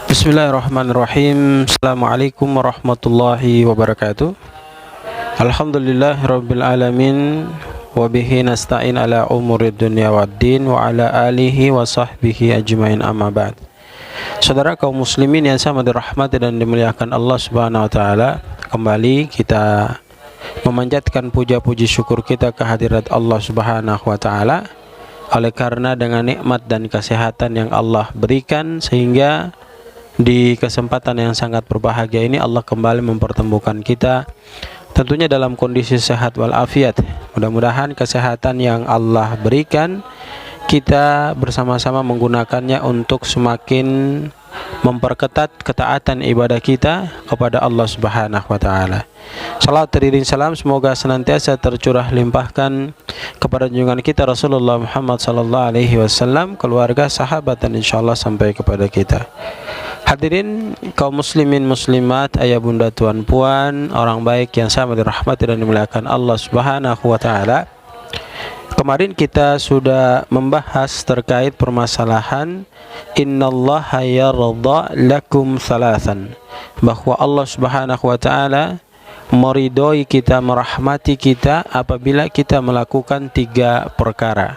Bismillahirrahmanirrahim. Assalamualaikum warahmatullahi wabarakatuh. Alhamdulillahirabbil alamin wa bihi nasta'in ala umurid dunya waddin wa ala alihi wa sahbihi ajmain, amma ba'd. Saudara kaum muslimin yang sama dirahmati dan dimuliakan Allah Subhanahu wa taala, kembali kita memanjatkan puja-puji syukur kita kehadirat Allah Subhanahu wa taala oleh karena dengan nikmat dan kesehatan yang Allah berikan, sehingga di kesempatan yang sangat berbahagia ini Allah kembali mempertemukan kita, tentunya dalam kondisi sehat walafiat. Mudah-mudahan kesehatan yang Allah berikan kita bersama-sama menggunakannya untuk semakin memperketat ketaatan ibadah kita kepada Allah Subhanahu wa taala. Salat teriring salam semoga senantiasa tercurah limpahkan kepada junjungan kita Rasulullah Muhammad sallallahu alaihi wasallam, keluarga, sahabat, dan insyaallah sampai kepada kita. Hadirin kaum muslimin muslimat, ayah bunda tuan puan, orang baik yang sama dirahmati dan dimuliakan Allah Subhanahu wa taala. Kemarin kita sudah membahas terkait permasalahan innallaha yarda lakum thalathan, bahwa Allah Subhanahu wa taala meridhoi kita, merahmati kita apabila kita melakukan 3 perkara.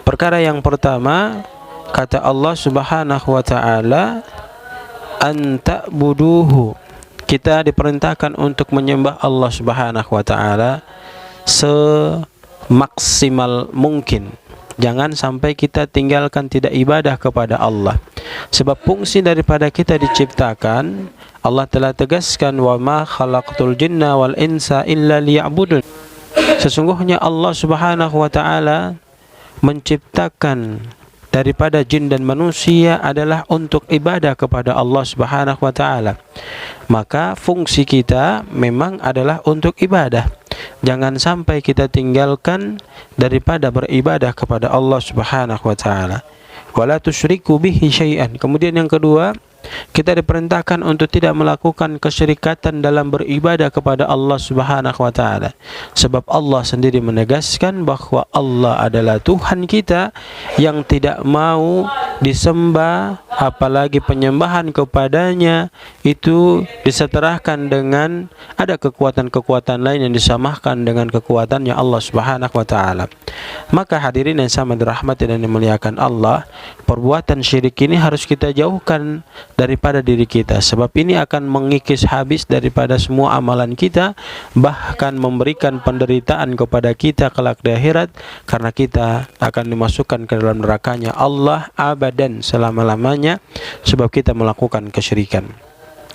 Perkara yang pertama, kata Allah Subhanahu wa taala, anta'buduhu, kita diperintahkan untuk menyembah Allah Subhanahu wa taala semaksimal mungkin. Jangan sampai kita tinggalkan tidak ibadah kepada Allah, sebab fungsi daripada kita diciptakan, Allah telah tegaskan, wa ma khalaqtul jinna wal insa illa liya'budun. Sesungguhnya Allah Subhanahu wa taala menciptakan daripada jin dan manusia adalah untuk ibadah kepada Allah Subhanahu wa taala. Maka fungsi kita memang adalah untuk ibadah. Jangan sampai kita tinggalkan daripada beribadah kepada Allah Subhanahu wa taala. Wala tusyriku bihi syai'an. Kemudian yang kedua, kita diperintahkan untuk tidak melakukan kesyirikatan dalam beribadah kepada Allah Subhanahu wa taala. Sebab Allah sendiri menegaskan bahwa Allah adalah Tuhan kita yang tidak mau disembah, apalagi penyembahan kepadanya itu diseterahkan dengan ada kekuatan-kekuatan lain yang disamakan dengan kekuatannya Allah Subhanahu wa taala. Maka hadirin yang sama dirahmati dan dimuliakan Allah, perbuatan syirik ini harus kita jauhkan daripada diri kita, sebab ini akan mengikis habis daripada semua amalan kita, bahkan memberikan penderitaan kepada kita kelak di akhirat, karena kita akan dimasukkan ke dalam nerakanya Allah abadan, selama-lamanya, sebab kita melakukan kesyirikan.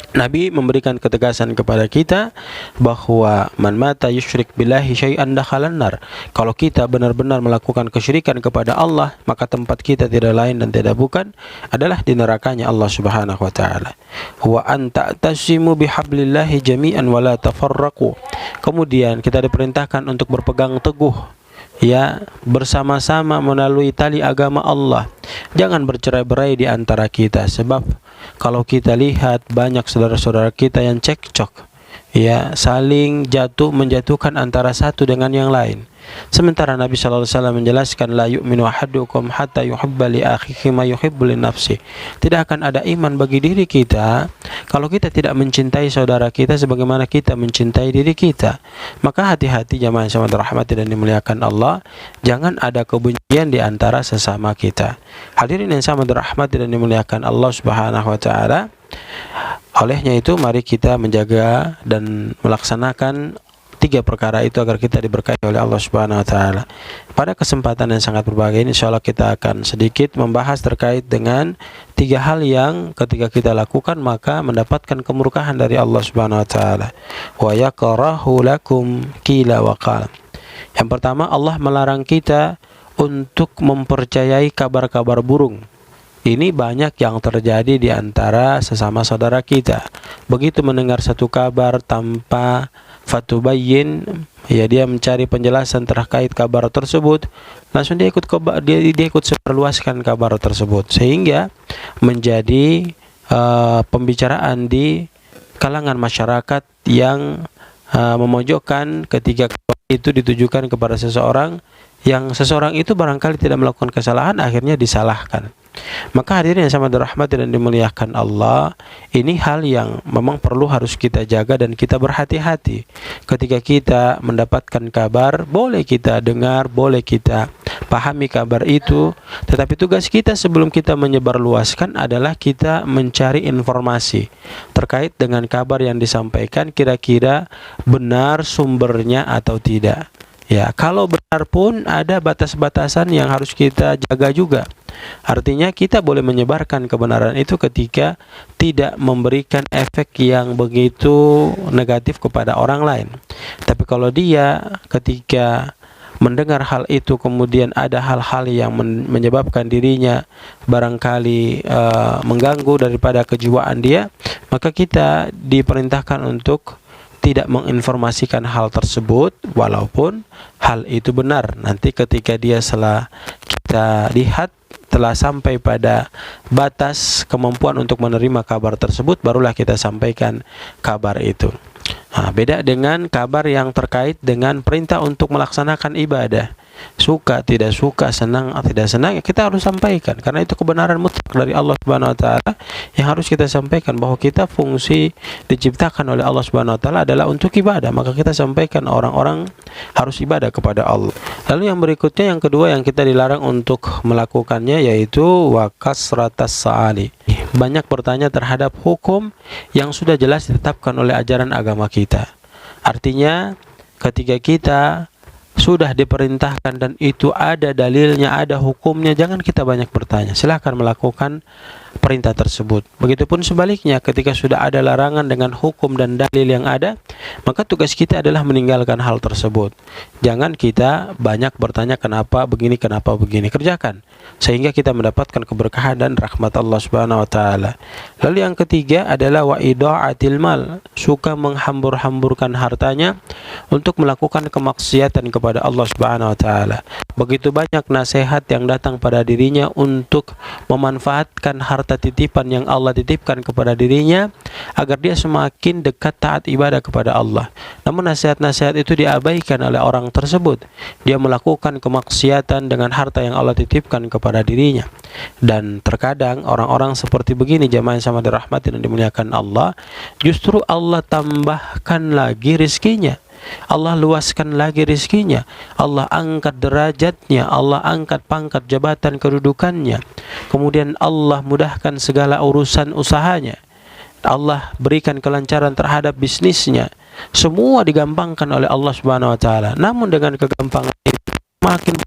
Nabi memberikan ketegasan kepada kita bahwa man mata yusyrik billahi syai'an dakhalan nar. Kalau kita benar-benar melakukan kesyirikan kepada Allah, maka tempat kita tidak lain dan tidak bukan adalah di nerakanya Allah Subhanahu wa taala. Wa anta tasimu bihablillahi jami'an wa la tafarraqu. Kemudian kita diperintahkan untuk berpegang teguh, ya, bersama-sama melalui tali agama Allah. Jangan bercerai-berai di antara kita, sebab kalau kita lihat banyak saudara-saudara kita yang cekcok, ya, saling menjatuhkan antara satu dengan yang lain. Sementara Nabi sallallahu alaihi wasallam menjelaskan, la yu'minu ahadukum hatta yuhibba li akhihi ma yuhibbu li nafsi. Tidak akan ada iman bagi diri kita kalau kita tidak mencintai saudara kita sebagaimana kita mencintai diri kita. Maka hati-hati jamaah yang sama dirahmati dan dimuliakan Allah, jangan ada kebencian di antara sesama kita. Hadirin yang sama dirahmati dan dimuliakan Allah Subhanahu wa taala, olehnya itu mari kita menjaga dan melaksanakan 3 perkara itu agar kita diberkahi oleh Allah Subhanahu wa taala. Pada kesempatan yang sangat berbahagia ini, insyaallah kita akan sedikit membahas terkait dengan 3 hal yang ketika kita lakukan maka mendapatkan kemurkaan dari Allah Subhanahu wa taala. Wa yakrahu lakum qila wa qala. Yang pertama, Allah melarang kita untuk mempercayai kabar-kabar burung. Ini banyak yang terjadi di antara sesama saudara kita. Begitu mendengar satu kabar tanpa fatubayyin, ya, dia mencari penjelasan terkait kabar tersebut, langsung dia ikut seperluaskan kabar tersebut, sehingga menjadi pembicaraan di kalangan masyarakat yang memojokkan ketika itu ditujukan kepada seseorang yang seseorang itu barangkali tidak melakukan kesalahan, akhirnya disalahkan. Maka hadirin yang sama dirahmati dan dimuliakan Allah, ini hal yang memang perlu harus kita jaga dan kita berhati-hati. Ketika kita mendapatkan kabar, boleh kita dengar, boleh kita pahami kabar itu, tetapi tugas kita sebelum kita menyebarluaskan adalah kita mencari informasi terkait dengan kabar yang disampaikan, kira-kira benar sumbernya atau tidak. Ya, kalau benar pun ada batas-batasan yang harus kita jaga juga. Artinya kita boleh menyebarkan kebenaran itu ketika tidak memberikan efek yang begitu negatif kepada orang lain. Tapi kalau dia ketika mendengar hal itu kemudian ada hal-hal yang menyebabkan dirinya barangkali mengganggu daripada kejiwaan dia, maka kita diperintahkan untuk tidak menginformasikan hal tersebut walaupun hal itu benar. Nanti ketika dia setelah kita lihat telah sampai pada batas kemampuan untuk menerima kabar tersebut, barulah kita sampaikan kabar itu. Nah, beda dengan kabar yang terkait dengan perintah untuk melaksanakan ibadah. Suka tidak suka, senang tidak senang, ya kita harus sampaikan karena itu kebenaran mutlak dari Allah Subhanahu wa taala yang harus kita sampaikan, bahwa kita fungsi diciptakan oleh Allah Subhanahu wa taala adalah untuk ibadah, maka kita sampaikan orang-orang harus ibadah kepada Allah. Lalu yang berikutnya, yang kedua yang kita dilarang untuk melakukannya, yaitu wa kasratas sa'ali. Banyak bertanya terhadap hukum yang sudah jelas ditetapkan oleh ajaran agama kita. Artinya ketika kita sudah diperintahkan dan itu ada dalilnya, ada hukumnya, jangan kita banyak bertanya. Silahkan melakukan perintah tersebut. Begitupun sebaliknya, ketika sudah ada larangan dengan hukum dan dalil yang ada, maka tugas kita adalah meninggalkan hal tersebut. Jangan kita banyak bertanya kenapa begini, kenapa begini. Kerjakan sehingga kita mendapatkan keberkahan dan rahmat Allah Subhanahu wa taala. Lalu yang ketiga adalah wa idaatil mal, suka menghambur-hamburkan hartanya untuk melakukan kemaksiatan kepada Allah Subhanahu wa taala. Begitu banyak nasihat yang datang pada dirinya untuk memanfaatkan harta titipan yang Allah titipkan kepada dirinya agar dia semakin dekat taat ibadah kepada Allah. Namun nasihat-nasihat itu diabaikan oleh orang tersebut. Dia melakukan kemaksiatan dengan harta yang Allah titipkan kepada dirinya. Dan terkadang orang-orang seperti begini, jamaah yang sama dirahmati dan dimuliakan Allah, justru Allah tambahkan lagi rizkinya, Allah luaskan lagi rizkinya, Allah angkat derajatnya, Allah angkat pangkat jabatan kedudukannya, kemudian Allah mudahkan segala urusan usahanya, Allah berikan kelancaran terhadap bisnisnya. Semua digampangkan oleh Allah Subhanahu wa taala. Namun dengan kegampangan itu makin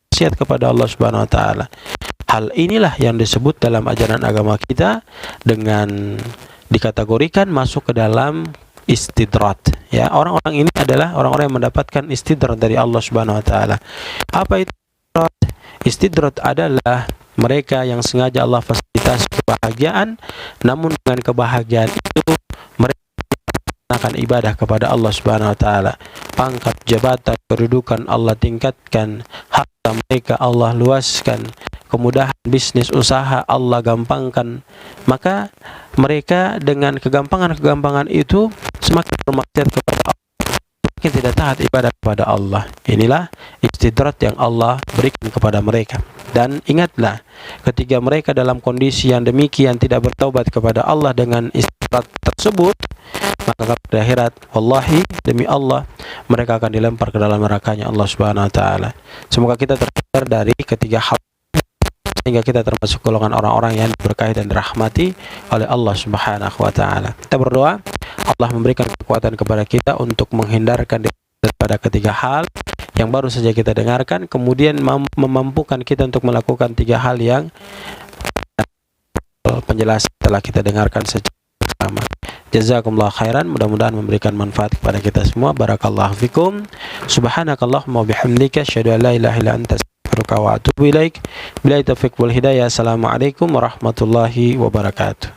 maksiat kepada Allah Subhanahu wa taala. Hal inilah yang disebut dalam ajaran agama kita dengan dikategorikan masuk ke dalam istidrat. Ya, orang-orang ini adalah orang-orang yang mendapatkan istidrat dari Allah Subhanahu wa taala. Apa itu istidrat? Istidrat adalah mereka yang sengaja Allah fasilitasi kebahagiaan, namun dengan kebahagiaan itu mereka melaksanakan ibadah kepada Allah Subhanahu wa taala. Pangkat, jabatan, kedudukan Allah tingkatkan, harta mereka Allah luaskan, kemudahan bisnis usaha Allah gampangkan. Maka mereka dengan kegampangan-kegampangan itu semakin bermaksiat kepada Allah, semakin tidak taat ibadah kepada Allah. Inilah istidrat yang Allah berikan kepada mereka. Dan ingatlah, ketika mereka dalam kondisi yang demikian tidak bertaubat kepada Allah dengan istidrat tersebut, maka pada akhirat, wallahi demi Allah, mereka akan dilempar ke dalam nerakanya Allah Subhanahu wa taala. Semoga kita terhindar dari ketiga hal sehingga kita termasuk golongan orang-orang yang diberkahi dan dirahmati oleh Allah Subhanahu wa taala. Kita berdoa Allah memberikan kekuatan kepada kita untuk menghindarkan daripada ketiga hal yang baru saja kita dengarkan, kemudian memampukan kita untuk melakukan tiga hal yang penjelasan telah kita dengarkan secara bersama. Jazakumullah khairan, mudah-mudahan memberikan manfaat kepada kita semua. Barakallahu fikum. Subhanakallahumma bihamdika asyhadu an la ilaha illa anta astaghfiruka wa atubu ilaik. Billahi taufiq wal hidayah. Assalamualaikum warahmatullahi wabarakatuh.